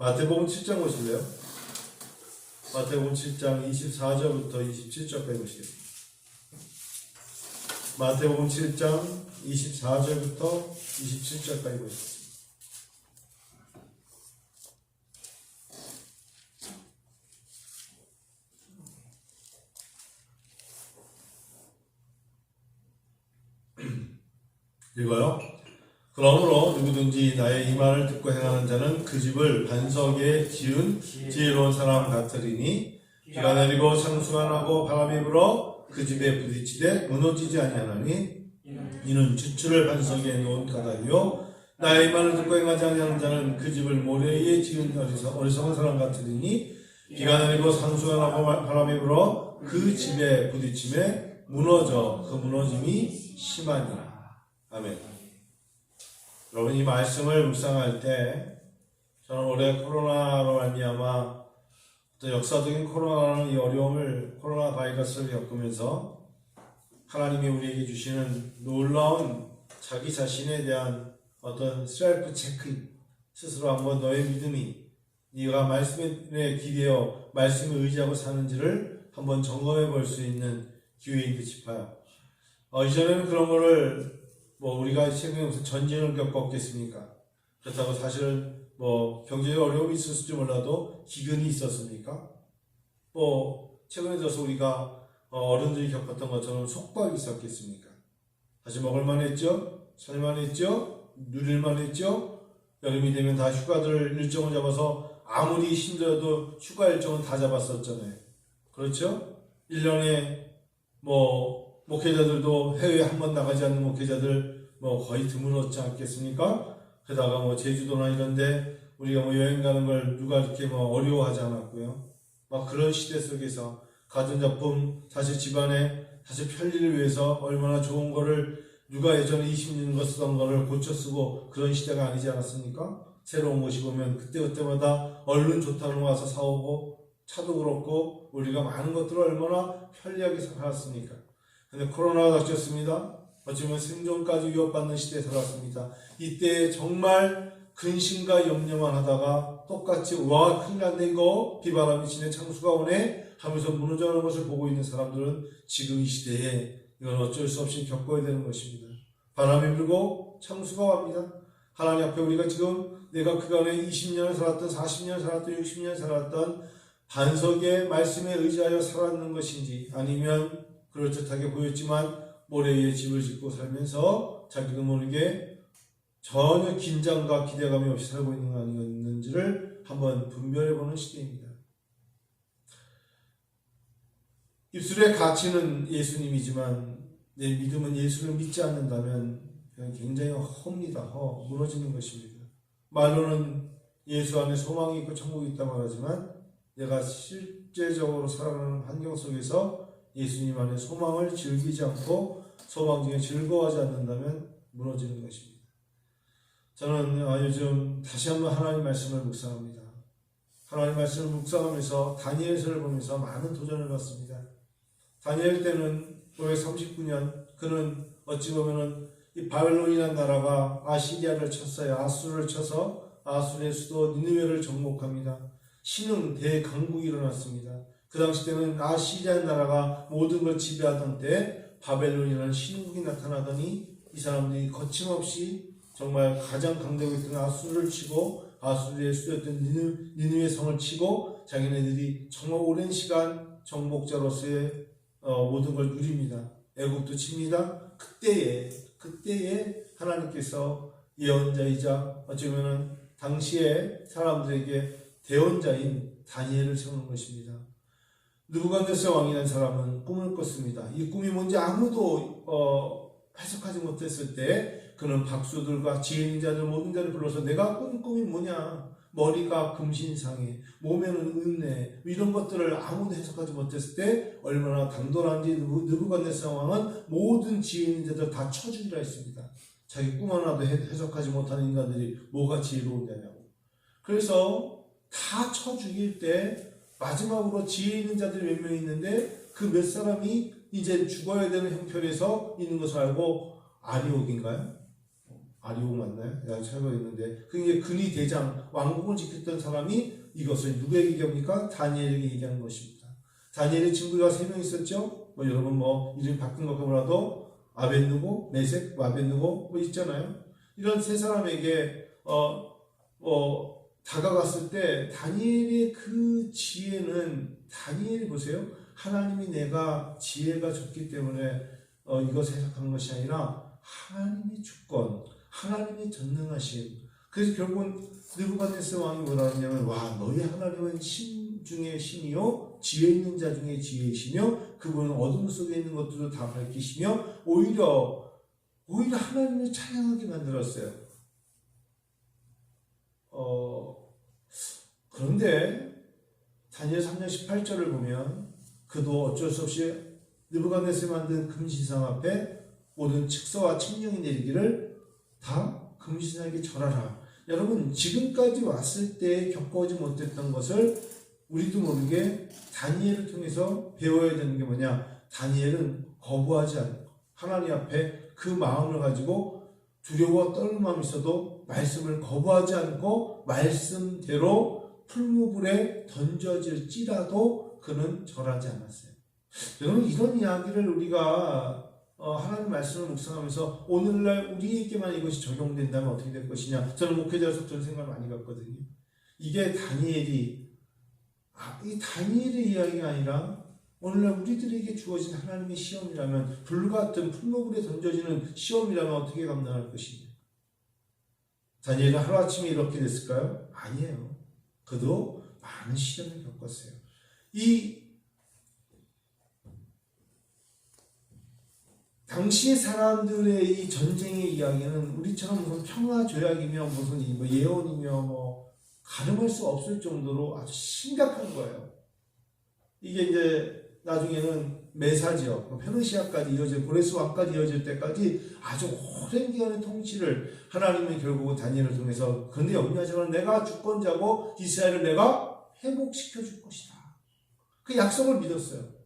마태복음 7장 보실래요? 마태복음 7장 24절부터 27절까지 보시겠습니다. 마태복음 7장 24절부터 27절까지 보시겠습니다. 읽어요. 그러므로 누구든지 나의 이 말을 듣고 행하는 자는 그 집을 반석에 지은 지혜로운 사람 같으리니 비가 내리고 창수가 나고 바람이 불어 그 집에 부딪히되 무너지지 아니하나니 이는 주추를 반석에 놓은 까닭이요 나의 말을 듣고 행하지 아니하는 자는 그 집을 모래 위에 지은 어리석은 사람 같으리니 비가 내리고 창수가 나고 바람이 불어 그 집에 부딪힘에 무너져 그 무너짐이 심하니라. 아멘. 여러분, 이 말씀을 묵상할 때 저는 올해 코로나로 말미암아 또 역사적인 코로나라는 이 어려움을, 코로나 바이러스를 겪으면서 하나님이 우리에게 주시는 놀라운 자기 자신에 대한 어떤 셀프 체크, 스스로 한번 너의 믿음이 네가 말씀에 기대어 말씀을 의지하고 사는지를 한번 점검해 볼 수 있는 기회인 듯 싶어요. 이전에는 그런 거를 우리가 최근에 무슨 전쟁을 겪었겠습니까? 그렇다고 사실은 경제적 어려움이 있었을지 몰라도 기근이 있었습니까? 최근에 들어서 우리가 어른들이 겪었던 것처럼 속박이 있었겠습니까? 다시 먹을만 했죠? 살만 했죠? 누릴만 했죠? 여름이 되면 다 휴가들 일정을 잡아서 아무리 힘들어도 휴가 일정은 다 잡았었잖아요. 그렇죠? 1년에 목회자들도 해외에 한 번 나가지 않는 목회자들 거의 드물었지 않겠습니까? 게다가 제주도나 이런데 우리가 여행 가는 걸 누가 이렇게 어려워하지 않았고요. 그런 시대 속에서 가전제품, 사실 집안에 사실 편리를 위해서 얼마나 좋은 거를 누가 예전에 20년 거 쓰던 거를 고쳐 쓰고 그런 시대가 아니지 않았습니까? 새로운 것이 보면 그때마다 얼른 좋다는 거 와서 사오고 차도 그렇고 우리가 많은 것들을 얼마나 편리하게 살았습니까? 근데 코로나가 닥쳤습니다. 어쩌면 생존까지 위협받는 시대에 살았습니다. 이때 정말 근심과 염려만 하다가 똑같이 와 큰일 났네 이거 비바람이 치네 창수가 오네 하면서 무너져가는 것을 보고 있는 사람들은 지금 이 시대에 이건 어쩔 수 없이 겪어야 되는 것입니다. 바람이 불고 창수가 옵니다. 하나님 앞에 우리가 지금 내가 그간에 20년을 살았던 40년 살았던 60년 살았던 반석의 말씀에 의지하여 살았는 것인지 아니면 그럴듯하게 보였지만 모래 위에 집을 짓고 살면서 자기도 모르게 전혀 긴장과 기대감이 없이 살고 있는 거 아니었는지를 한번 분별해보는 시대입니다. 입술의 가치는 예수님이지만 내 믿음은 예수를 믿지 않는다면 굉장히 헛니다. 무너지는 것입니다. 말로는 예수 안에 소망이 있고 천국이 있다 말하지만 내가 실제적으로 살아가는 환경 속에서 예수님 안에 소망을 즐기지 않고 소망 중에 즐거워하지 않는다면 무너지는 것입니다. 저는 요즘 다시 한번 하나님 말씀을 묵상합니다. 하나님 말씀을 묵상하면서 다니엘서를 보면서 많은 도전을 받습니다. 다니엘 때는 539년 그는 어찌 보면은 이 바벨론이라는 나라가 아시리아를 쳤어요. 아수르를 쳐서 아수르의 수도 니느웨를 정복합니다. 신흥 대강국이 일어났습니다. 그 당시 때는 아시리아 나라가 모든 걸 지배하던 때 바벨론이라는 신국이 나타나더니 이 사람들이 거침없이 정말 가장 강대국 있던 아수르를 치고 아수르의 수도였던 니느웨 성을 치고 자기네들이 정말 오랜 시간 정복자로서의 모든 걸 누립니다. 애국도 칩니다. 그때에 하나님께서 예언자이자 어쩌면은 당시에 사람들에게 대언자인 다니엘을 세우는 것입니다. 느부갓네살 왕이라는 사람은 꿈을 꿨습니다. 이 꿈이 뭔지 아무도 해석하지 못했을 때 그는 박수들과 지혜 있는 자들 모든 자를 불러서 내가 꾼 꿈이 뭐냐, 머리가 금신상에 몸에는 은혜 이런 것들을 아무도 해석하지 못했을 때 얼마나 당돌한지 느부갓네살 왕은 모든 지혜 있는 자들 다 쳐주기라 했습니다. 자기 꿈 하나도 해석하지 못하는 인간들이 뭐가 지혜로우냐고. 그래서 다 쳐 죽일 때 마지막으로 지혜 있는 자들이 몇 명 있는데 그 몇 사람이 이제 죽어야 되는 형편에서 있는 것을 알고 아리옥인가요? 아리오 맞나요? 내가 찾아봤는데 그게 근위 대장 왕국을 지켰던 사람이 이것을 누구에게 얘기합니까? 다니엘에게 얘기하는 것입니다. 다니엘의 친구가 3명 있었죠? 뭐 여러분 뭐 이름 바뀐 것과 몰라도 아벤누고, 메색, 아벤누고 뭐 있잖아요. 이런 세 사람에게 다가갔을 때 다니엘의 그 지혜는 다니엘이 보세요. 하나님이 내가 지혜가 좋기 때문에 이것을 해석하는 것이 아니라 하나님의 주권, 하나님의 전능하심. 그래서 결국은 느부갓네살 왕이 뭐라 하냐면 와 너희 하나님은 신 중에 신이요 지혜 있는 자 중에 지혜이시며 그분은 어둠 속에 있는 것들도 다 밝히시며 오히려 하나님을 찬양하게 만들었어요. 그런데 다니엘 3장 18절을 보면 그도 어쩔 수 없이 느부갓네살이 만든 금신상 앞에 모든 측서와 칙령이 내리기를 다 금신상에게 절하라. 여러분 지금까지 왔을 때 겪어오지 못했던 것을 우리도 모르게 다니엘을 통해서 배워야 되는 게 뭐냐. 다니엘은 거부하지 않고 하나님 앞에 그 마음을 가지고 두려워 떨는 마음이 있어도 말씀을 거부하지 않고 말씀대로 풀무불에 던져질지라도 그는 절하지 않았어요. 여러분 이런 이야기를 우리가 하나님 말씀을 묵상하면서 오늘날 우리에게만 이것이 적용된다면 어떻게 될 것이냐. 저는 목회자로서 그런 생각을 많이 갖거든요. 이게 이 다니엘의 이야기가 아니라 오늘날 우리들에게 주어진 하나님의 시험이라면 불같은 풀무불에 던져지는 시험이라면 어떻게 감당할 것이냐. 다니엘은 하루아침에 이렇게 됐을까요? 아니에요. 그도 많은 시련을 겪었어요. 당시의 사람들의 이 전쟁의 이야기는 우리처럼 무슨 평화조약이며 무슨 예언이며 가늠할 수 없을 정도로 아주 심각한 거예요. 이게 이제 나중에는 메사지역, 페르시아까지 이어질, 고레스 왕까지 이어질 때까지 아주 오랜 기간의 통치를 하나님은 결국은 다니엘을 통해서 그런데 염려하지 마라. 내가 주권자고 이스라엘을 내가 회복시켜 줄 것이다. 그 약속을 믿었어요.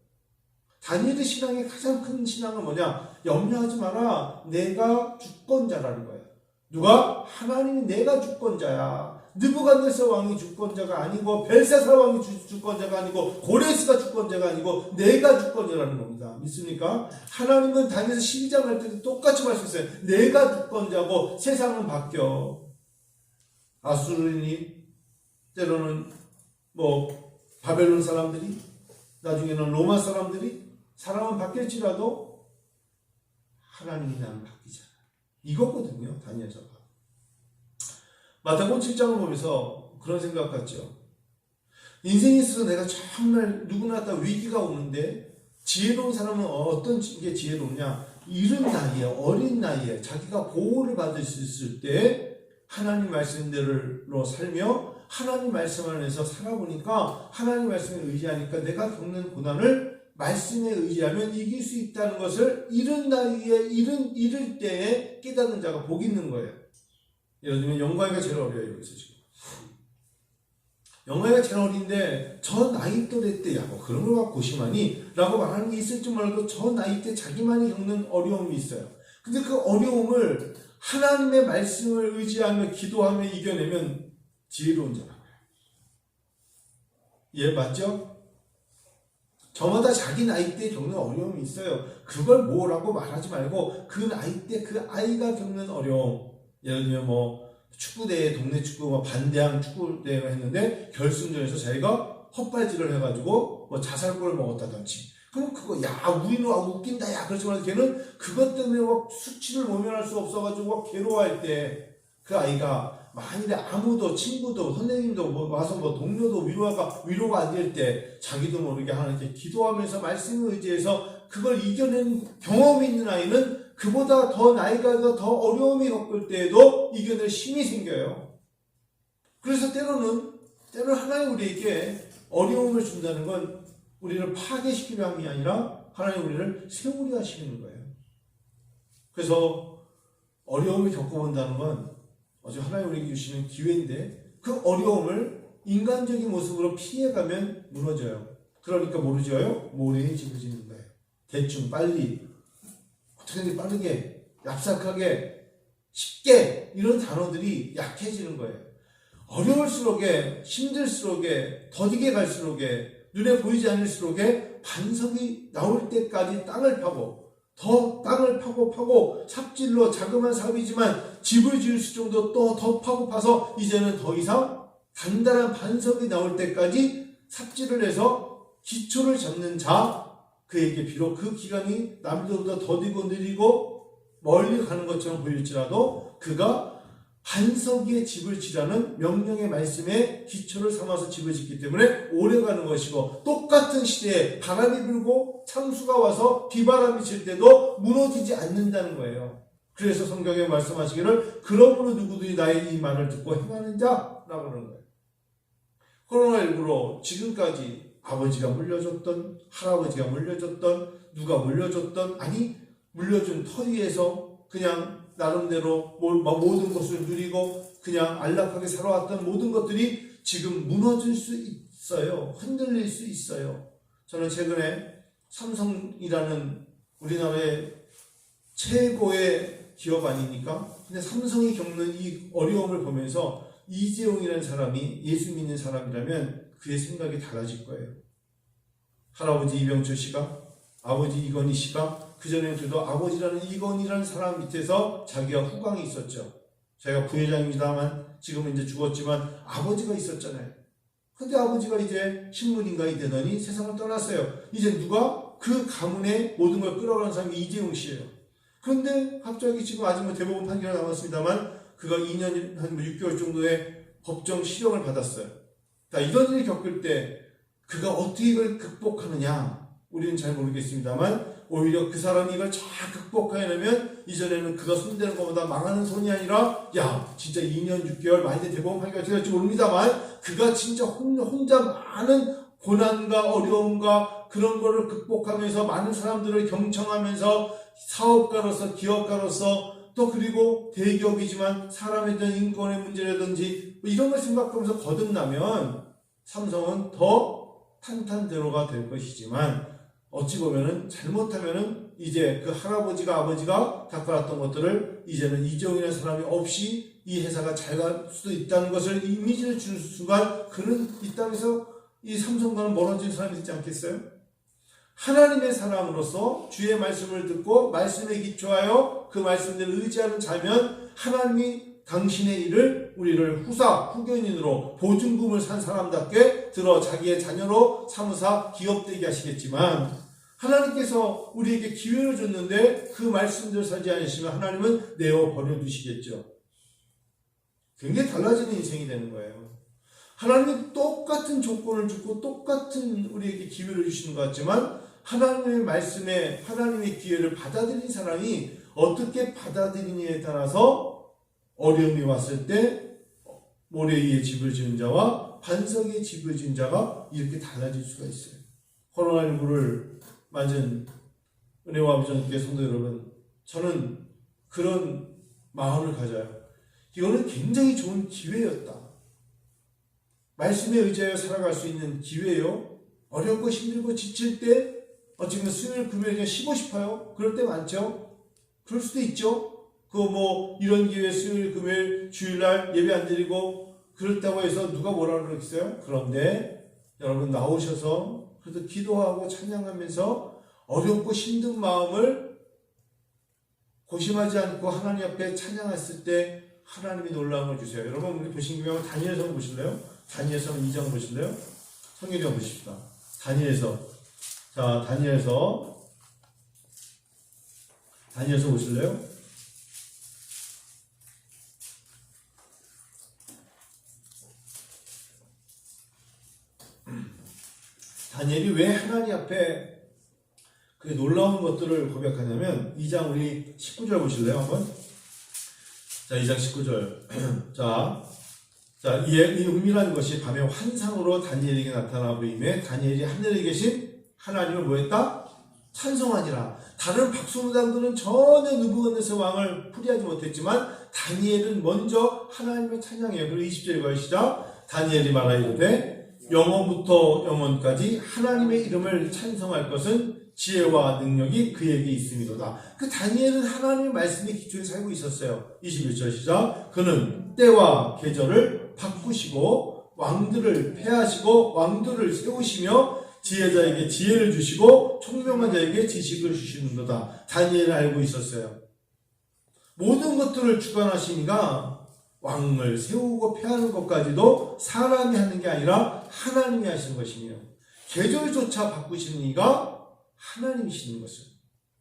다니엘의 신앙의 가장 큰 신앙은 뭐냐? 염려하지 마라. 내가 주권자라는 거예요. 누가? 하나님이 내가 주권자야. 느부갓네살 왕이 주권자가 아니고 벨사살 왕이 주권자가 아니고 고레스가 주권자가 아니고 내가 주권자라는 겁니다. 믿습니까? 하나님은 다니엘서 12장 할 때도 똑같이 말씀했어요. 내가 주권자고 세상은 바뀌어. 아수르인이 때로는 바벨론 사람들이 나중에는 로마 사람들이 사람은 바뀔지라도 하나님이 나는 바뀌지 않아요. 이거거든요. 다니엘서가. 마태복음 7장을 보면서 그런 생각 같죠. 인생에 있어서 내가 정말 누구나 다 위기가 오는데 지혜로운 사람은 어떤 게 지혜롭냐. 이른 나이에 어린 나이에 자기가 보호를 받을 수 있을 때 하나님 말씀대로 살며 하나님 말씀 안에서 살아보니까 하나님 말씀에 의지하니까 내가 겪는 고난을 말씀에 의지하면 이길 수 있다는 것을 이른 나이에 이를 때에 깨닫는 자가 복이 있는 거예요. 예를 들면 영광이가 제일 어려요. 여기서 지금 영광이가 제일 어린데 저 나이 또래 때 그런 걸 갖고 고심하니 라고 말하는 게 있을지 몰라도 저 나이 때 자기만이 겪는 어려움이 있어요. 근데 그 어려움을 하나님의 말씀을 의지하며 기도하며 이겨내면 지혜로운 자라고요. 예, 맞죠? 저마다 자기 나이 때 겪는 어려움이 있어요. 그걸 뭐라고 말하지 말고 그 나이 때 그 아이가 겪는 어려움. 예를 들면 축구대회, 동네 축구 반대항 축구대회가 했는데 결승전에서 자기가 헛발질을 해가지고 자살골을 먹었다든지. 그럼 그거 우리는 웃긴다 그렇지만 걔는 그것 때문에 수치를 모면할 수 없어가지고 괴로워할 때 그 아이가 만일에 아무도 친구도 선생님도 와서 동료도 위로가 안 될 때 자기도 모르게 하나님께 기도하면서 말씀을 의지해서 그걸 이겨낸 경험이 있는 아이는 그보다 더 나이가 더 어려움이 겪을 때에도 이겨낼 힘이 생겨요. 그래서 때로는 하나님 우리에게 어려움을 준다는 건 우리를 파괴시키려 함이 아니라 하나님 우리를 세우려 하시는 거예요. 그래서 어려움을 겪어본다는 건 어제 하나님 우리에게 주시는 기회인데 그 어려움을 인간적인 모습으로 피해가면 무너져요. 그러니까 모르져요? 모래에 집어지는 거예요. 대충 빨리 어떻게든 빠르게 얍삭하게 쉽게 이런 단어들이 약해지는 거예요. 어려울수록에 힘들수록에 더디게 갈수록에 눈에 보이지 않을수록에 반석이 나올 때까지 땅을 파고 더 땅을 파고 삽질로 자그마한 삽이지만 집을 지을 수 정도 또 더 파고 파서 이제는 더 이상 단단한 반석이 나올 때까지 삽질을 해서 기초를 잡는 자, 그에게 비록 그 기간이 남들보다 더디고 느리고 멀리 가는 것처럼 보일지라도 그가 반석 위에 집을 지라는 명령의 말씀에 기초를 삼아서 집을 짓기 때문에 오래가는 것이고, 똑같은 시대에 바람이 불고 창수가 와서 비바람이 칠 때도 무너지지 않는다는 거예요. 그래서 성경에 말씀하시기를 그러므로 누구든지 나의 이 말을 듣고 행하는 자라고 그러는 거예요. 코로나19로 지금까지 아버지가 물려줬던, 할아버지가 물려줬던, 누가 물려줬던, 아니 물려준 터 위에서 그냥 나름대로 모든 것을 누리고 그냥 안락하게 살아왔던 모든 것들이 지금 무너질 수 있어요. 흔들릴 수 있어요. 저는 최근에 삼성이라는 우리나라의 최고의 기업 아닙니까? 근데 삼성이 겪는 이 어려움을 보면서 이재용이라는 사람이 예수 믿는 사람이라면 그의 생각이 달라질 거예요. 할아버지 이병철 씨가, 아버지 이건희 씨가 그전에도 아버지라는 이건희라는 사람 밑에서 자기가 후광이 있었죠. 자기가 부회장입니다만 지금은 이제 죽었지만 아버지가 있었잖아요. 근데 아버지가 이제 식물인간이 되더니 세상을 떠났어요. 이제 누가 그 가문의 모든 걸 끌어가는 사람이 이재용 씨예요. 그런데 갑자기 지금 아직 대법원 판결이 나왔습니다만 그가 2년 한 6개월 정도의 법정 실형을 받았어요. 이런 일을 겪을 때 그가 어떻게 이걸 극복하느냐 우리는 잘 모르겠습니다만 오히려 그 사람이 이걸 잘 극복해내면 이전에는 그가 손대는 것보다 망하는 손이 아니라 야 진짜 2년 6개월 만약에 대법원 판결이 될지 모릅니다만 그가 진짜 혼자 많은 고난과 어려움과 그런 거를 극복하면서 많은 사람들을 경청하면서 사업가로서 기업가로서 또 그리고 대기업이지만 사람에 대한 인권의 문제라든지 이런 걸 생각하면서 거듭나면 삼성은 더 탄탄대로가 될 것이지만 어찌 보면은 잘못하면은 이제 그 할아버지가 아버지가 닦아놨던 것들을 이제는 이재용이라는 사람이 없이 이 회사가 잘 갈 수도 있다는 것을 이미지를 주는 순간 그는 이 땅에서 이 삼성과는 멀어진 사람이 있지 않겠어요? 하나님의 사람으로서 주의 말씀을 듣고 말씀에 기초하여 그 말씀들을 의지하는 자면 하나님이 당신의 일을 우리를 후견인으로 보증금을 산 사람답게 들어 자기의 자녀로 삼으사 기업되게 하시겠지만 하나님께서 우리에게 기회를 줬는데 그 말씀대로 살지 않으시면 하나님은 내어 버려두시겠죠. 굉장히 달라지는 인생이 되는 거예요. 하나님이 똑같은 조건을 주고 똑같은 우리에게 기회를 주시는 것 같지만 하나님의 말씀에 하나님의 기회를 받아들인 사람이 어떻게 받아들이느냐에 따라서 어려움이 왔을 때 모래 위에 집을 지은 자와 반석 위에 집을 지은 자가 이렇게 달라질 수가 있어요. 코로나19를 맞은 은혜와 아버지께 성도 여러분, 저는 그런 마음을 가져요. 이거는 굉장히 좋은 기회였다. 말씀에 의지하여 살아갈 수 있는 기회요. 어렵고 힘들고 지칠 때 지금 수요일 금요일 쉬고 싶어요. 그럴 때 많죠. 그럴 수도 있죠. 이런 기회에 수요일 금요일 주일날 예배 안 드리고 그렇다고 해서 누가 뭐라 그러겠어요? 그런데 여러분 나오셔서 그래도 기도하고 찬양하면서 어렵고 힘든 마음을 고심하지 않고 하나님 앞에 찬양했을 때 하나님이 놀라움을 주세요. 여러분 우리 보신 김에 다니엘서 보실래요? 다니엘서 2장 보실래요? 성경에 보십시다. 다니엘서 보실래요? 다니엘이 왜 하나님 앞에 그 놀라운 것들을 고백하냐면 2장 우리 19절 보실래요? 한번? 2장 19절. 이 은밀한 것이 밤에 환상으로 다니엘에게 나타나 보임에 다니엘이 하늘에 계신 하나님을 뭐했다? 찬송하니라. 다른 박수무당들은 전혀 느부갓네살 왕을 풀이하지 못했지만 다니엘은 먼저 하나님을 찬양해요. 그리고 20절 읽어요. 시작. 다니엘이 말하이르되 영원부터 영원까지 하나님의 이름을 찬송할 것은 지혜와 능력이 그에게 있음이로다. 그 다니엘은 하나님의 말씀에 기초에 살고 있었어요. 21절 시작. 그는 때와 계절을 바꾸시고 왕들을 패하시고 왕들을 세우시며 지혜자에게 지혜를 주시고 총명한 자에게 지식을 주시는도다. 다니엘은 알고 있었어요. 모든 것들을 주관하시니까 왕을 세우고 패하는 것까지도 사람이 하는 게 아니라 하나님이 하시는 것이며 계절조차 바꾸시는 이가 하나님이시는 것을.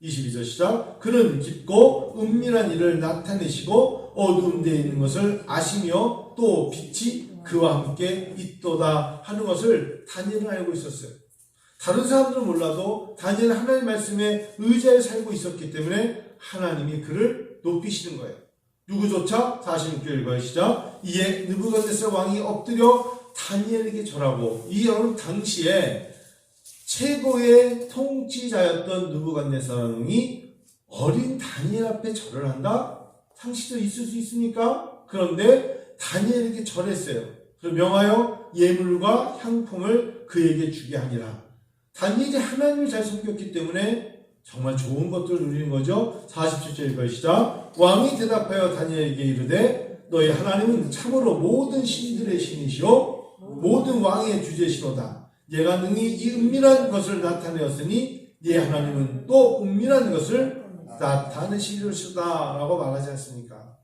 22절 시작. 그는 깊고 은밀한 일을 나타내시고 어두운 데에 있는 것을 아시며 또 빛이 그와 함께 있도다 하는 것을 다니엘은 알고 있었어요. 다른 사람들은 몰라도 다니엘은 하나님 말씀에 의지하여 살고 있었기 때문에 하나님이 그를 높이시는 거예요. 누구조차 46절 읽어요. 시작. 이에 느부갓네살 왕이 엎드려 다니엘에게 절하고, 이 여러분 당시에 최고의 통치자였던 느부갓네살 왕이 어린 다니엘 앞에 절을 한다? 상식도 있을 수 있습니까? 그런데 다니엘에게 절했어요. 그리고 명하여 예물과 향품을 그에게 주게 하니라. 다니엘이 하나님을 잘 섬겼기 때문에 정말 좋은 것들을 누리는 거죠. 47절 읽으시다. 왕이 대답하여 다니엘에게 이르되 너희 하나님은 참으로 모든 신들의 신이시오 모든 왕의 주제시로다. 얘가 능히 이 은밀한 것을 나타내었으니 네 하나님은 또 은밀한 것을 나타내시리로다 라고 말하지 않습니까?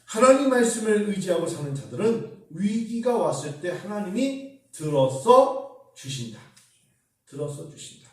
하나님 말씀을 의지하고 사는 자들은 위기가 왔을 때 하나님이 들어서 주신다. 들어서 주신다.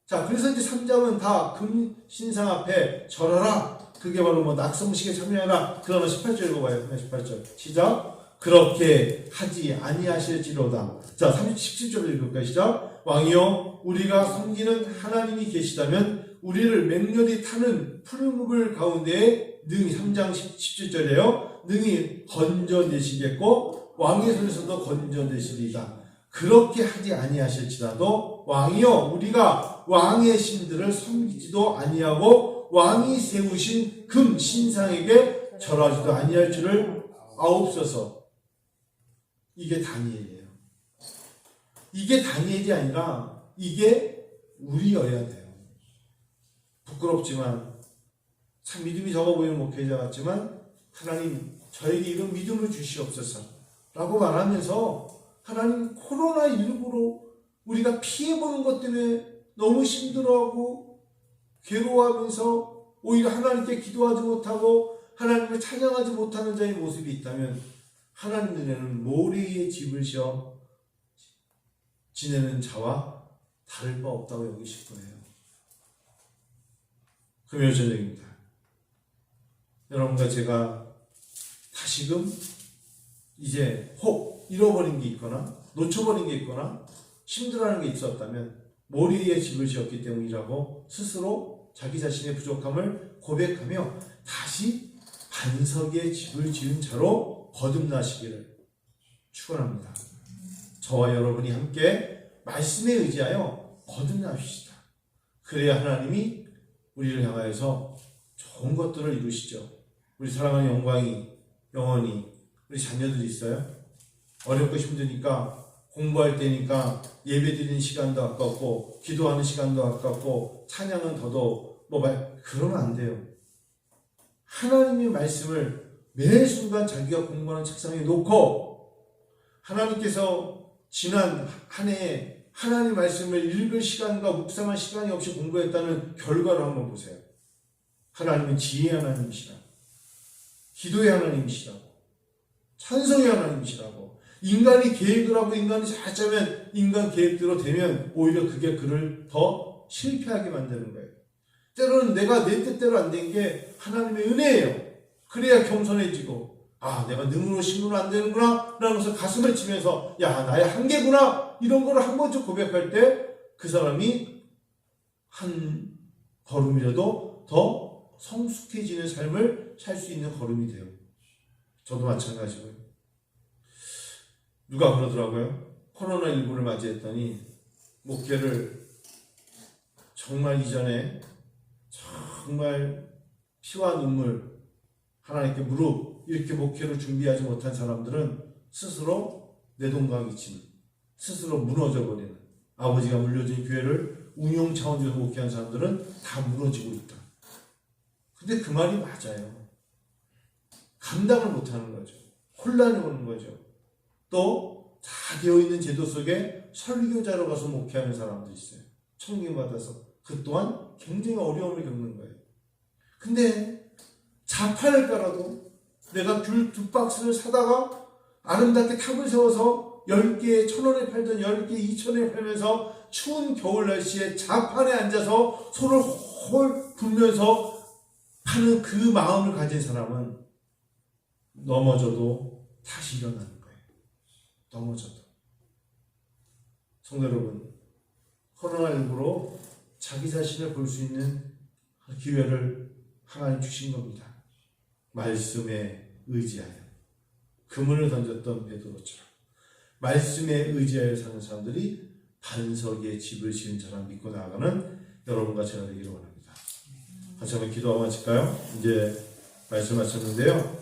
자, 그래서 이제 3장은 다 금신상 앞에 절하라. 그게 바로 뭐 낙성식에 참여하라. 그러나 18절 읽어봐요. 18절. 시작. 그렇게 하지 아니하실지로다. 자, 17절 읽을까요? 시작. 왕이여, 우리가 섬기는 하나님이 계시다면 우리를 맹렬히 타는 푸르묵을 가운데에 능히 3장 17절에요. 능히 건져내시겠고 왕의 손에서도 건져내시리이다. 그렇게 하지 아니하실지라도 왕이여, 우리가 왕의 신들을 섬기지도 아니하고 왕이 세우신 금 신상에게 절하지도 아니할 줄을 아옵소서. 이게 다니엘이에요. 이게 다니엘이 아니라 이게 우리여야 돼요. 부끄럽지만 참 믿음이 적어 보이는 목회자 같지만 하나님 저에게 이런 믿음을 주시옵소서 라고 말하면서 하나님 코로나19로 우리가 피해보는 것 때문에 너무 힘들어하고 괴로워하면서 오히려 하나님께 기도하지 못하고 하나님을 찬양하지 못하는 자의 모습이 있다면 하나님 눈에는 모래 위에 집을 지어 지내는 자와 다를 바 없다고 여기실 거예요. 금요 저녁입니다. 여러분과 제가 다시금 이제 혹 잃어버린 게 있거나 놓쳐버린 게 있거나 힘들어하는 게 있었다면 모래 위에 집을 지었기 때문이라고 스스로 자기 자신의 부족함을 고백하며 다시 반석에 집을 지은 자로 거듭나시기를 축원합니다. 저와 여러분이 함께 말씀에 의지하여 거듭나십시다. 그래야 하나님이 우리를 향하여서 좋은 것들을 이루시죠. 우리 사랑하는 영광이 영원히 우리 자녀들이 있어요. 어렵고 힘드니까 공부할 때니까 예배 드리는 시간도 아깝고 기도하는 시간도 아깝고 찬양은 더더욱 그러면 안 돼요. 하나님의 말씀을 매 순간 자기가 공부하는 책상에 놓고 하나님께서 지난 한 해에 하나님 말씀을 읽을 시간과 묵상할 시간이 없이 공부했다는 결과를 한번 보세요. 하나님은 지혜의 하나님이시라, 기도의 하나님이시라고, 찬송의 하나님이시라고. 인간이 계획을 하고 인간이 잘 짜면 인간 계획대로 되면 오히려 그게 그를 더 실패하게 만드는 거예요. 때로는 내가 내 뜻대로 안 된 게 하나님의 은혜예요. 그래야 겸손해지고 내가 능으로 심으면 안 되는구나 라면서 가슴을 치면서 나의 한계구나 이런 거를 한 번쯤 고백할 때 그 사람이 한 걸음이라도 더 성숙해지는 삶을 살 수 있는 걸음이 돼요. 저도 마찬가지고요. 누가 그러더라고요. 코로나19를 맞이했더니 목회를 정말 이전에 정말 피와 눈물 하나님께 무릎 이렇게 목회를 준비하지 못한 사람들은 스스로 내동강이 치는 스스로 무너져버리는, 아버지가 물려준 교회를 운용 차원에서 목회하는 사람들은 다 무너지고 있다. 근데 그 말이 맞아요. 감당을 못하는 거죠. 혼란이 오는 거죠. 또 다 되어있는 제도 속에 설교자로 가서 목회하는 사람도 있어요. 청빙받아서. 그 또한 굉장히 어려움을 겪는 거예요. 근데 자판을 깔아도 내가 귤 2박스를 사다가 아름답게 탑을 세워서 10개에 1,000원에 팔던 10개 2,000원에 팔면서 추운 겨울 날씨에 자판에 앉아서 손을 홀 불면서 파는 그 마음을 가진 사람은 넘어져도 다시 일어나는 거예요. 넘어져도. 성도 여러분, 코로나19로 자기 자신을 볼 수 있는 기회를 하나님 주신 겁니다. 말씀에 의지하여. 그물을 던졌던 베드로처럼 말씀에 의지하여 사는 사람들이 반석에 집을 지은 자랑 믿고 나아가는 여러분과 제가 되기를 원합니다. 같이 한번 기도하고 마칠까요? 이제 말씀 마쳤는데요.